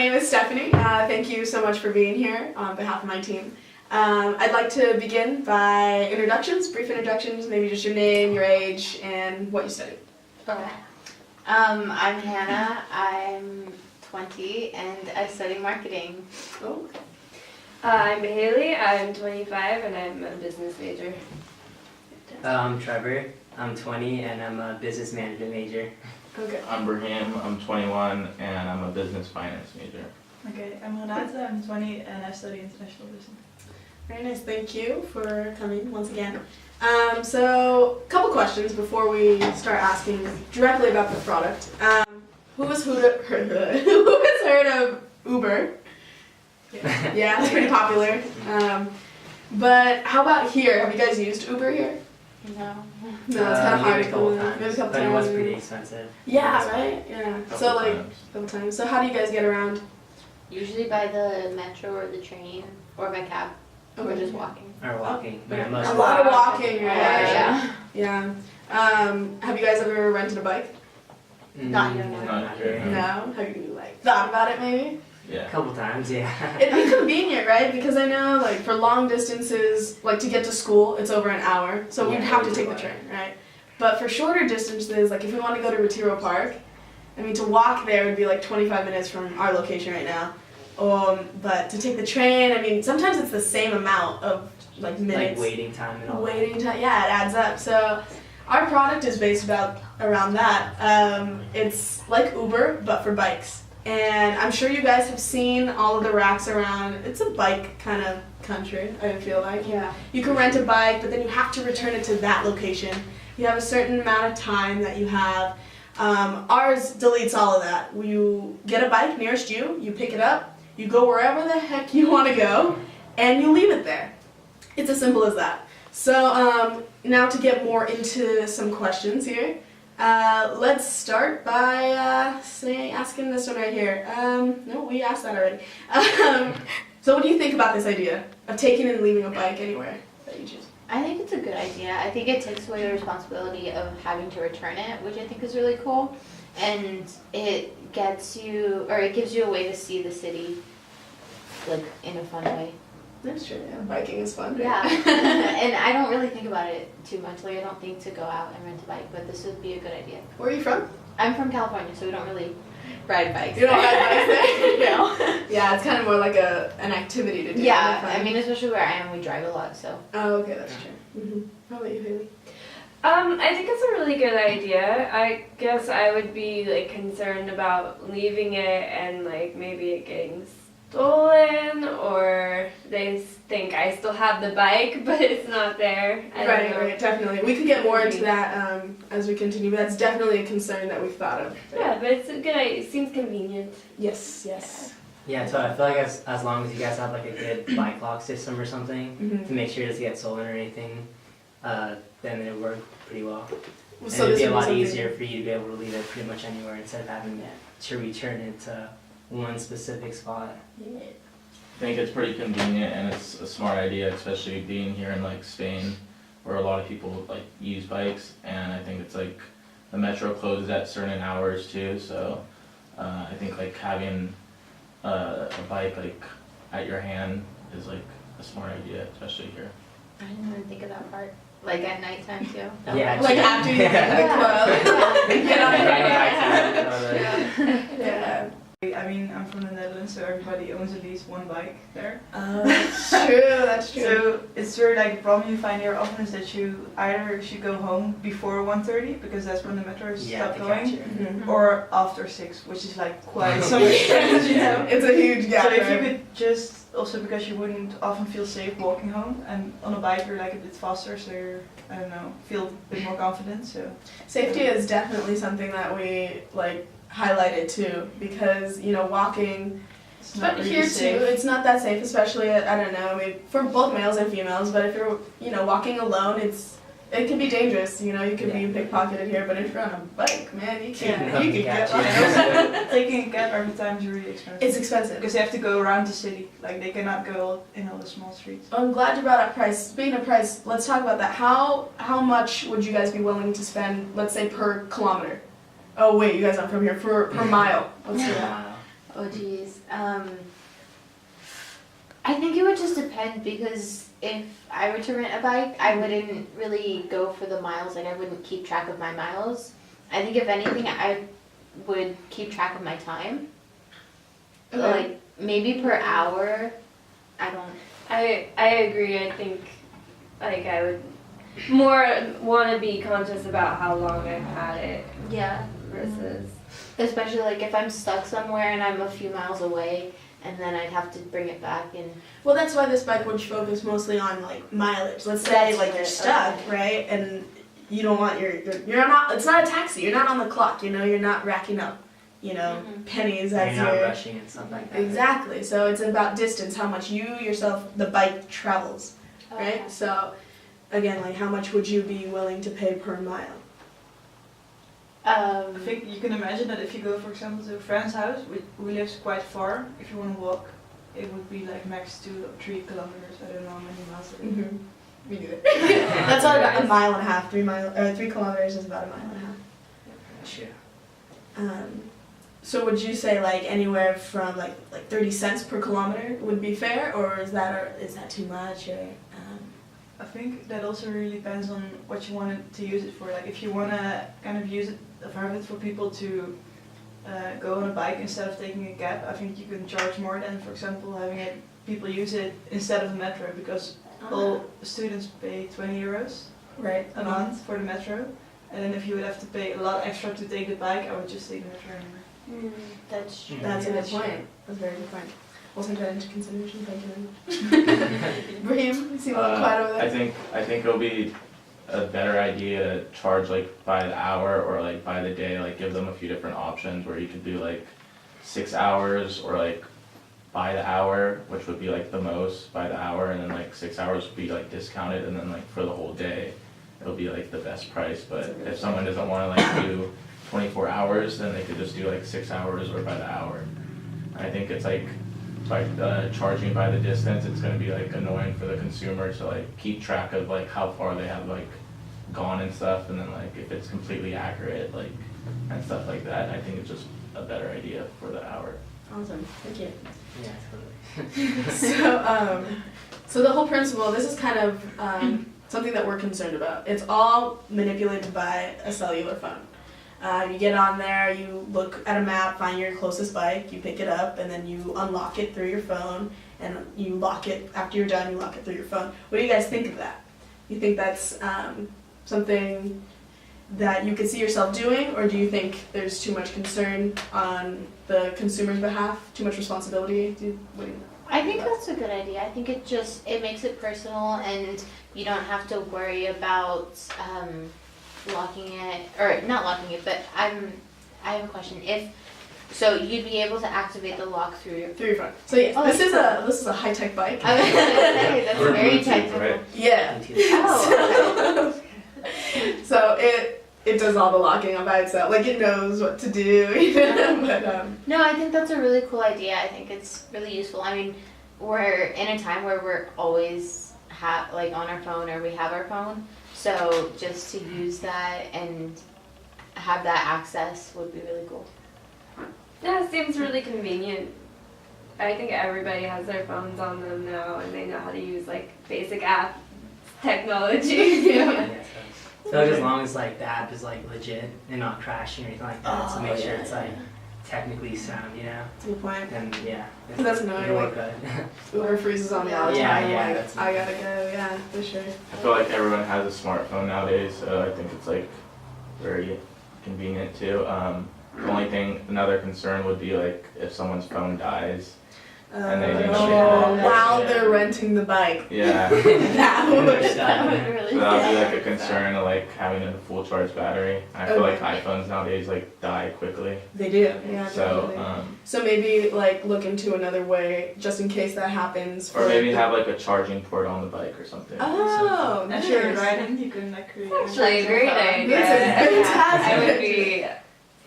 name is Stephanie. Thank you so much for being here on behalf of my team. I'd like to begin by introductions, brief introductions, maybe just your name, your age, and what you study. Okay. I'm Hannah. I'm 20 and I study marketing. Oh. I'm Haley. I'm 25 and I'm a business major. I'm Trevor. I'm 20 and I'm a business management major. Okay. I'm Brahim, I'm 21 and I'm a business finance major. Okay, I'm Renata, I'm 20 and I study international business. Very nice. Thank you for coming once again. So, a couple questions before we start asking directly about the product. Who has heard of Uber? Yeah, it's pretty popular. But how about here? Have you guys used Uber here? No. No, it's kind of hard maybe to a couple go. times, Maybe a couple but it times. was pretty expensive. Yeah, right? Yeah. Couple So like times. a couple times. So how do you guys get around? Usually by the metro or the train or by cab. Or just walking. Or walking. But Yeah. most A lot of walking, right? Yeah. Yeah. Have you guys ever rented a bike? Not here, no. Not here, no. No? Have you like thought about it maybe? Yeah. A couple times, yeah. It'd be convenient, right? Because I know like for long distances, like to get to school, it's over an hour. So we'd Yeah, have to it's take a the lot. train, right? But for shorter distances, like if we want to go to Retiro Park, I mean to walk there would be like 25 minutes from our location right now. But to take the train, I mean sometimes it's the same amount of like minutes. Like waiting time and all Waiting time, yeah, it adds up. So our product is based around that. It's like Uber, but for bikes. And I'm sure you guys have seen all of the racks around. It's a bike kind of country, I feel like. Yeah. You can rent a bike, but then you have to return it to that location. You have a certain amount of time that you have. Ours deletes all of that. You get a bike nearest you, you pick it up, you go wherever the heck you want to go, and you leave it there. It's as simple as that. So now to get more into some questions here, let's start by asking this one right here. No, we asked that already. So what do you think about this idea of taking and leaving a bike anywhere that you choose? I think it's a good idea. I think it takes away the responsibility of having to return it, which I think is really cool. And it gets you, or it gives you a way to see the city, like, in a fun way. That's true, yeah. Biking is fun, right? Yeah. And I don't really think about it too much. Like, I don't think to go out and rent a bike, but this would be a good idea. Where are you from? I'm from California, so we don't really ride bikes. You don't ride bikes there? No. Yeah, it's kind of more like an activity to do. Yeah, Fun. I mean, especially where I am, we drive a lot, so. Oh, okay, that's true. Mm-hmm. How about you, Haley? I think it's a really good idea. I guess I would be like concerned about leaving it and like maybe it getting stolen, or they think I still have the bike but it's not there. I don't know. Right, definitely. We could get more into that as we continue, but that's definitely a concern that we've thought of. Yeah, but it's a good idea. It seems convenient. Yes, yes. Yeah, so I feel like as long as you guys have like a good bike lock system or something Mm-hmm. to make sure it doesn't get stolen or anything, then it would work pretty well. And So it'd this be a would lot something- easier for you to be able to leave it pretty much anywhere instead of having to return it to one specific spot. Yeah. I think it's pretty convenient and it's a smart idea, especially being here in like Spain, where a lot of people like use bikes, and I think it's like the metro closes at certain hours too, so I think like having a bike like at your hand is like a smart idea, especially here. I didn't even think of that part. Like at nighttime, too. Yeah, Like true. after you get to the club. Get on Riding your bikes, Yeah. I mean, I'm from the Netherlands, so everybody owns at least one bike there. That's true, that's true. So it's sort of like the problem you find here often is that you either should go home before 1:30 because that's when the metros Yeah, stop they going, catch you. Mhm. or after 6, which is like quite some distance, you know. It's a huge gap. So if you right? could just, also because you wouldn't often feel safe walking home, and on a bike you're like a bit faster, so you're, I don't know, feel a bit more confident, so. Safety is definitely something that we like highlighted too, because walking It's not really here safe. too, it's not that safe, especially I don't know, I mean, for both males and females. But if you're walking alone, it can be dangerous. You could be pickpocketed here, but if you're on a bike, man, you can Yeah. you can get Gotcha. lost. And also, taking a cab every time is really expensive. It's expensive. Because they have to go around the city, like they cannot go in all the small streets. I'm glad you brought up price. Speaking of price, let's talk about that. How much would you guys be willing to spend, let's say, per kilometer? Oh wait, you guys aren't from here. Per mile. Let's do that. Oh geez. I think it would just depend because if I were to rent a bike, I wouldn't really go for the miles. Like I wouldn't keep track of my miles. I think if anything, I would keep track of my time. Okay. Like maybe per hour. I don't. I agree. I think like I would more want to be conscious about how long I've had it Yeah. versus. Especially like if I'm stuck somewhere and I'm a few miles away, and then I'd have to bring it back and. Well, that's why this bike would focus mostly on like mileage. Let's say That's like you're right, stuck, okay. right? And you don't want you're not. It's not a taxi. You're not on the clock. You know, you're not racking up, Mhm. pennies You're as not you're. rushing and stuff like that. Exactly. So it's about distance, how much you yourself, the bike travels, Okay. right? So again, like how much would you be willing to pay per mile? I think you can imagine that if you go, for example, to a friend's house who lives quite far, if you want to walk, it would be like max 2 or 3 kilometers. I don't know how many miles it is. Mm-hmm. Me neither. That's all about a mile and a half. 3 kilometers is about a mile and a half. Sure. So would you say like anywhere from like 30 cents per kilometer would be fair, or is that too much? Or I think that also really depends on what you want to use it for. Like if you want to kind of use it, have it for people to go on a bike instead of taking a cab, I think you can charge more than, for example, having people use it instead of the metro, because all students pay 20 euros right a month for the metro. And then if you would have to pay a lot extra to take the bike, I would just take the metro anyway. That's true. That's a good That's true. point. That's a very good point. We'll take that into consideration. Thank you very much. Brahim, you seem a little quiet over there. I think it'll be a better idea to charge like by the hour or like by the day, like give them a few different options where you could do like 6 hours or like by the hour, which would be like the most by the hour, and then like 6 hours would be like discounted, and then like for the whole day it'll be like the best price. But if someone doesn't want to like do 24 hours, then they could just do like 6 hours or by the hour. I think it's like by charging by the distance, it's going to be like annoying for the consumer to like keep track of like how far they have like gone and stuff, and then like if it's completely accurate like and stuff like that, I think it's just a better idea for the hour. Awesome. Thank you. Yeah, totally. So the whole principle, this is kind of something that we're concerned about. It's all manipulated by a cellular phone. You get on there, you look at a map, find your closest bike, you pick it up, and then you unlock it through your phone, and you lock it, after you're done, you lock it through your phone. What do you guys think of that? You think that's something that you could see yourself doing, or do you think there's too much concern on the consumer's behalf, too much responsibility? What do you I think that's a good idea. I think it makes it personal, and you don't have to worry about locking it, or not locking it, but I have a question. So you'd be able to activate the lock through your. Through your phone. So yes, Oh, this that's is a high tech bike. I was gonna say that's Or very Bluetooth, technical. right? Yeah. Oh, So it does all the locking on by itself. Like it knows what to do. But no, I think that's a really cool idea. I think it's really useful. I mean, we're in a time where we're always like on our phone, or we have our phone. So just to use that and have that access would be really cool. Yeah, it seems really convenient. I think everybody has their phones on them now, and they know how to use like basic app technology. Yeah, so as long as like the app is like legit and not crashing or anything like that, so make sure it's like technically sound, you know. that's a good point. And yeah, That's annoying, it'll like- work good. Uber freezes on me all the Yeah, time. yeah, Like, that's- I gotta go. Yeah, for sure. I feel like everyone has a smartphone nowadays, so I think it's like very convenient too. The only thing, another concern would be like if someone's phone dies. And they didn't share it. While they're renting the bike. Yeah. That would. That would really. So that would be like a concern of like having a full charge battery. I feel like Okay. iPhones nowadays like die quickly. They do. Yeah. So definitely. So maybe like look into another way just in case that happens. or maybe have like a charging port on the bike or something. Oh, As you're nice. riding, you can like create. Actually, a great idea. That's a fantastic I would idea. be.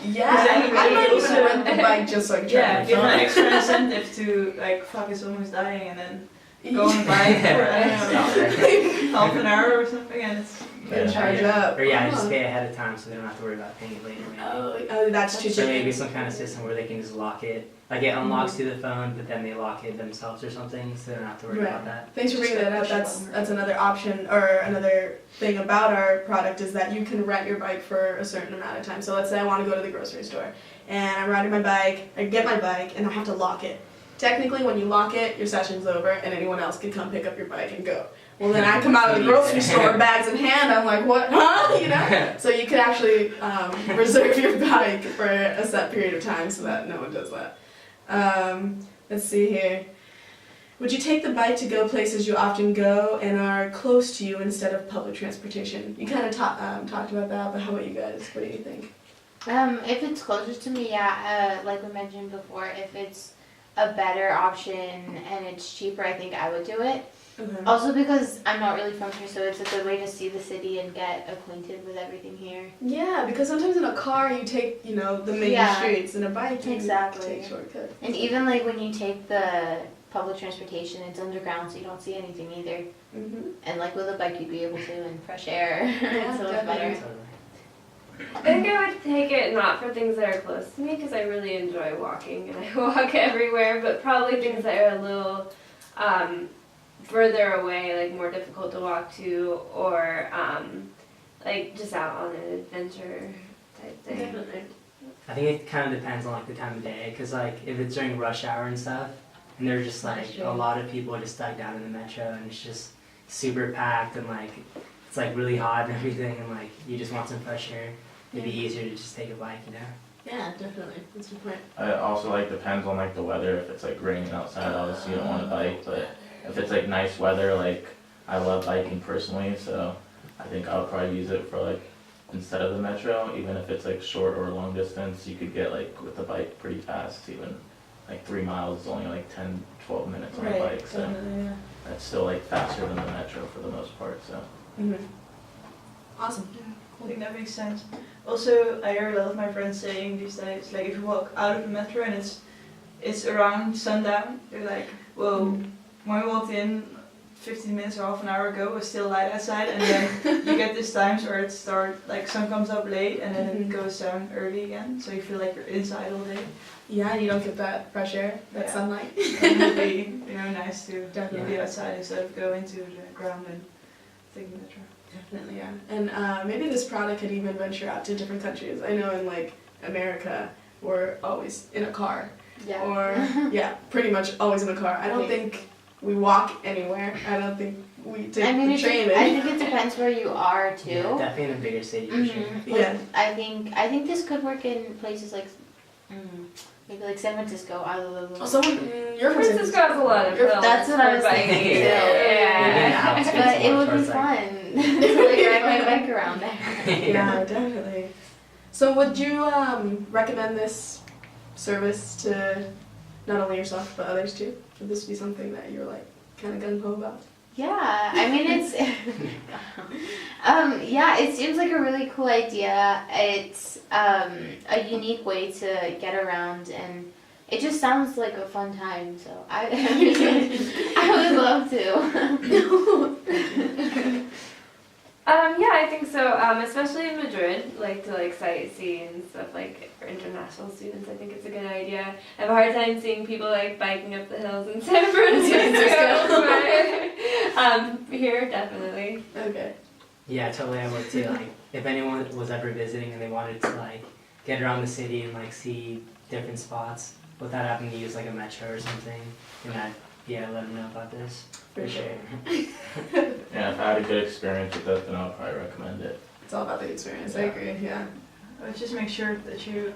Yeah, Because then I you might really even also- rent the bike just so I can Yeah, charge give my an phone. extra incentive to like fuck if someone's dying, and then go on a bike for, I Stop don't there. know, half an hour or something, and it's And charge up. Or yeah, just Oh. pay ahead of time so they don't have to worry about paying it later. Maybe. Oh, that's too So chicken. maybe some kind of system where they can just lock it, like it unlocks to the phone, but then they lock it themselves or something, so they don't have to worry Right. about that. Thanks for Just bringing that like up. push That's button. another option or another thing about our product is that you can rent your bike for a certain amount of time. So let's say I want to go to the grocery store and I'm riding my bike, I get my bike and I have to lock it. Technically, when you lock it, your session's over and anyone else can come pick up your bike and go. Well, then I come out of the grocery store, bags in hand, I'm like, what, huh? You know? So you can actually reserve your bike for a set period of time so that no one does that. Let's see here. Would you take the bike to go places you often go and are close to you instead of public transportation? You kind of talked about that, but how about you guys? What do you think? If it's closer to me, yeah, like we mentioned before, if it's a better option and it's cheaper, I think I would do it. Okay. Also because I'm not really from here, so it's a good way to see the city and get acquainted with everything here. Yeah, because sometimes in a car you take, the main Yeah. streets. In a bike you Exactly. take shortcuts. And even like when you take the public transportation, it's underground, so you don't see anything either. Mm-hmm. And like with a bike, you'd be able to, and fresh air, Yeah, so it's definitely. better. Totally. I think I would take it not for things that are close to me because I really enjoy walking and I walk everywhere, but probably things that are a little further away, like more difficult to walk to, or like just out on an adventure type thing. Definitely. I think it kind of depends on like the time of day, because like if it's during rush hour and stuff, and there's just like That's true. a lot of people just stuck down in the metro, and it's just super packed, and like it's like really hot and everything, and like you just want some fresh air. It'd be easier to just take a bike, Yeah, definitely. That's a good point. It also like depends on like the weather. If it's like raining outside, obviously you don't want to bike. But if it's like nice weather, like I love biking personally, so I think I would probably use it for like instead of the metro. Even if it's like short or long distance, you could get like with the bike pretty fast. Even like 3 miles is only like 10, 12 minutes on a bike, so Definitely, yeah. that's still like faster than the metro for the most part. So. Mm-hmm. Awesome. I think that makes sense. Also, I hear a lot of my friends saying these days, like if you walk out of the metro and it's around sundown, they're like, whoa, when we walked in 15 minutes or half an hour ago, it was still light outside, and then you get these times where it like sun comes up late and then it goes down early again, so you feel like you're inside all day. Yeah, you don't get that fresh air, that Yeah. sunlight. It would be, nice to Definitely. be outside instead of go into the ground and take the metro. Definitely, yeah. And maybe this product could even venture out to different countries. I know in like America, we're always in a car. Yeah. Or, yeah, pretty much always in a car. I don't Okay. think we walk anywhere. I don't think we take I mean, the train. I think it depends where you are too. Yeah, definitely in a bigger city for sure. Mhm. Yeah. I think this could work in places like maybe like San Francisco. I love Oh, someone, you're from San Francisco has a lot of You're- hills That's what I was for thinking biking. too. Yeah. Yeah. But it would be Towards, like- fun to like ride my bike around there. Yeah, definitely. So would you recommend this service to not only yourself but others too? Would this be something that you're like kind of gung ho about? Yeah, I mean it's yeah, it seems like a really cool idea. It's a unique way to get around, and it just sounds like a fun time, so I would love to. Yeah, I think so. Especially in Madrid, like to like sightsee and stuff like for international students. I think it's a good idea. I have a hard time seeing people like biking up the hills in San Francisco. But here, definitely. Okay. Yeah, totally. I would too. Like, if anyone was ever visiting and they wanted to like get around the city and like see different spots without having to use like a metro or something, then I'd let them know about this for sure. Yeah, if I had a good experience with it, then I would probably recommend it. It's all about the experience. I agree. Yeah. Just make sure that you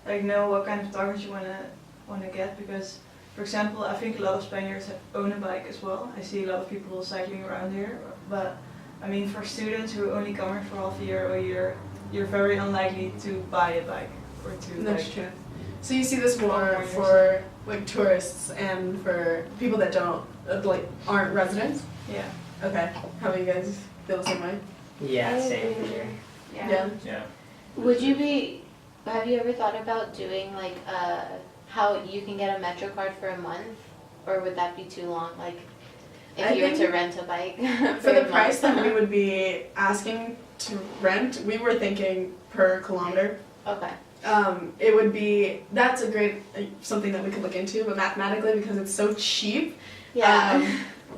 like know what kind of targets you wanna get, because, for example, I think a lot of Spaniards own a bike as well. I see a lot of people cycling around here, but I mean, for students who only come here for half a year or a year, you're very unlikely to buy a bike or to That's like, true. So you see this more More for like tourists and for people that don't aren't residents. yeah. Okay. How about you guys feel the same way? Yeah, same for sure. Yeah. Yeah. Would you be? Have you ever thought about doing like how you can get a Metro card for a month, or would that be too long? Like, if I you were to think rent a bike. For a the price month. that we would be asking to rent, we were thinking per kilometer. Okay. It would be, that's a great, something that we could look into, but mathematically, because it's so cheap, Yeah.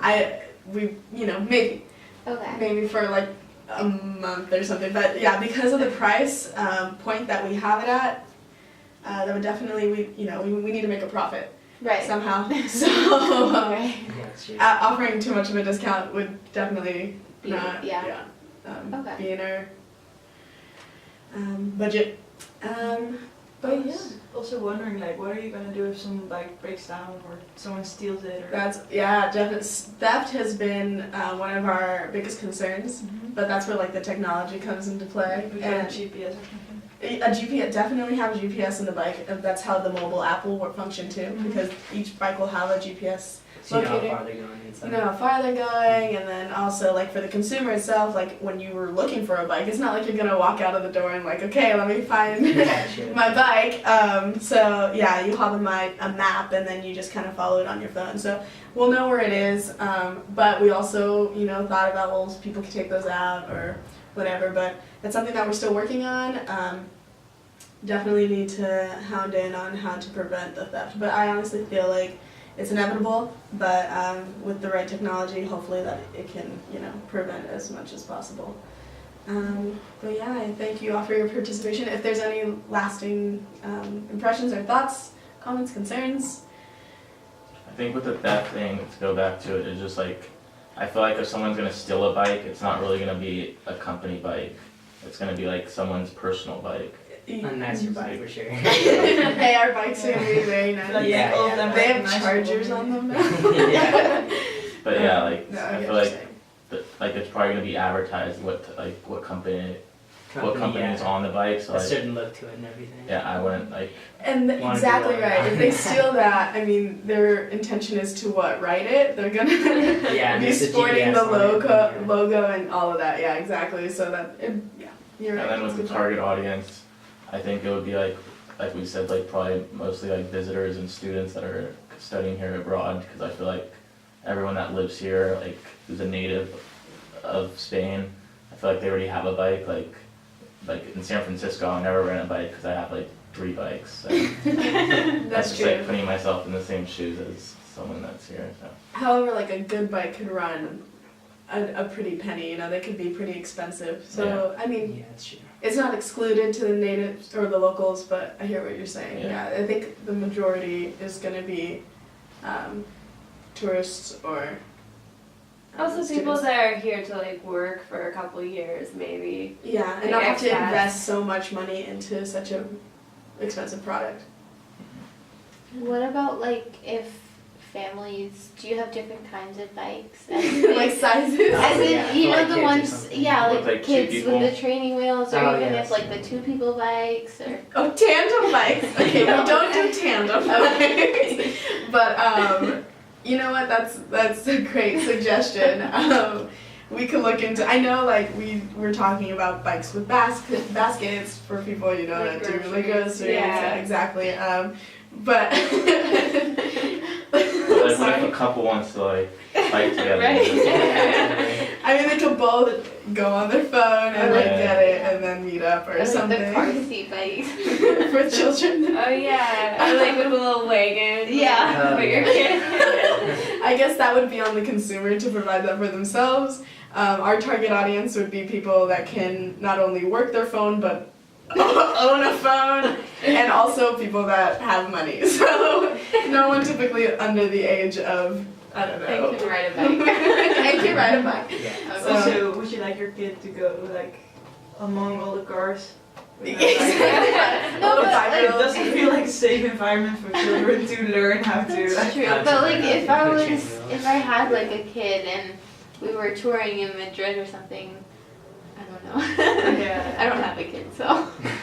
Okay. maybe for like a month or something, but yeah, because of the price point that we have it at, that would definitely, we need to make a profit Right. somehow, so Right. Yeah, that's true. offering too much of a discount would definitely Be- not, yeah. Okay. be in our budget. But yeah. Also wondering, like, what are you gonna do if some bike breaks down or someone steals it? Or Definitely. Theft has been one of our biggest concerns, but that's where like the technology comes into play. with And GPS or something. a GPS, definitely have a GPS in the bike. And that's how the mobile app will function too, because each bike will have a GPS. So you know how locator. far they're going and stuff. You know how far they're going, and then also like for the consumer itself, like when you were looking for a bike, it's not like you're gonna walk out of the door and like, okay, let me find Yeah, sure. my bike. So yeah, you have a map, and then you just kind of follow it on your phone. So we'll know where it is. But we also, thought about, well, people could take those out or whatever. But that's something that we're still working on. Definitely need to hound in on how to prevent the theft. But I honestly feel like it's inevitable, but with the right technology, hopefully that it can, prevent as much as possible. But yeah, I thank you all for your participation. If there's any lasting impressions or thoughts, comments, concerns. I think with the theft thing, to go back to it, is just like, I feel like if someone's gonna steal a bike, it's not really gonna be a company bike. It's gonna be like someone's personal bike. And that's your bike for sure. Hey, our bikes are gonna be very nice. Like, Yeah, all of yeah. them They have recognize chargers people. on them now. Yeah. But yeah, like, No, I get feel what you're like, saying. like it's probably gonna be advertised what company is on the bike, so A like, certain look to it and everything. yeah, I wouldn't like, And Wanna do exactly that. right. If they steal that, I mean, their intention is to what? Write it. They're gonna Yeah, and be there's the sporting the GPS on it, yeah. logo and all of that. Yeah, exactly. So that, you're right. and then That's with the good. target audience, I think it would be like we said, like probably mostly like visitors and students that are studying here abroad, because I feel like everyone that lives here, like who's a native of Spain, I feel like they already have a bike. Like in San Francisco, I never ran a bike because I have like 3 bikes. So That's that's just true. like putting myself in the same shoes as someone that's here. So However, like a good bike could run a pretty penny. They could be pretty expensive. So I mean, Yeah, that's true. it's not excluded to the natives or the locals, but I hear what you're saying. Yeah. Yeah, I think the majority is going to be tourists or Also, people students. that are here to like work for a couple years, maybe. Yeah, and like not have to expats. invest so much money into such a expensive product. What about like if families? Do you have different kinds of bikes? Like sizes. As in, Yeah, you for, know, like, the kids or ones, something. yeah, With, like like, two kids people? with the training wheels, or Oh, even yeah, if like the that's 2 people bikes, or Oh, tandem bikes. Okay, we don't do tandem bikes. But you know what? That's a great suggestion. We could look into. I know, like we were talking about bikes with baskets for people, Like that do really groceries. groceries. Yeah. Exactly. But like what if a couple wants to like bike together? Right. I mean, they could both go on their phone and like Yeah. get it and then meet up or like something the car seat bikes. for children. Oh yeah, or like with a little wagon. Yeah. For your kid. I guess that would be on the consumer to provide that for themselves. Our target audience would be people that can not only work their phone but own a phone, and also people that have money. So no one typically under the age of, I don't I know. can ride a bike. I can ride a bike. Yeah. So- Also, would you like your kid to go like among all the cars? with their bike? Exactly. No, Little but, like, It five-year-olds. doesn't feel like a safe environment for children to learn how to. That's Like, true. How to But like ride if a I bike. was, if I had like a kid and we were touring in Madrid or something, I don't know. Yeah. I don't have a kid, so.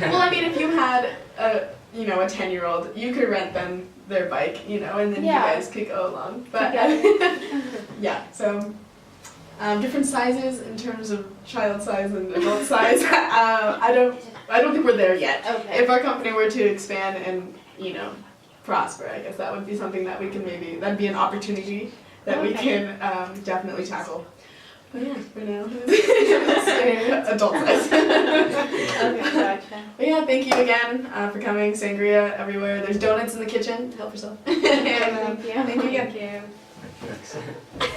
Well, I mean, if you had a 10-year-old, you could rent them their bike, and then Yeah. you guys could go along. But Together. yeah, so different sizes in terms of child size and adult size. I don't think we're there yet. Okay. If our company were to expand and prosper, I guess that would be something that we can that'd be an opportunity that we Okay. can definitely tackle. But yeah, for now, adult size. Okay, gotcha. But yeah, thank you again for coming. Sangria everywhere. There's donuts in the kitchen. Help yourself. Thank you. Thank you again. Thank you. Thanks.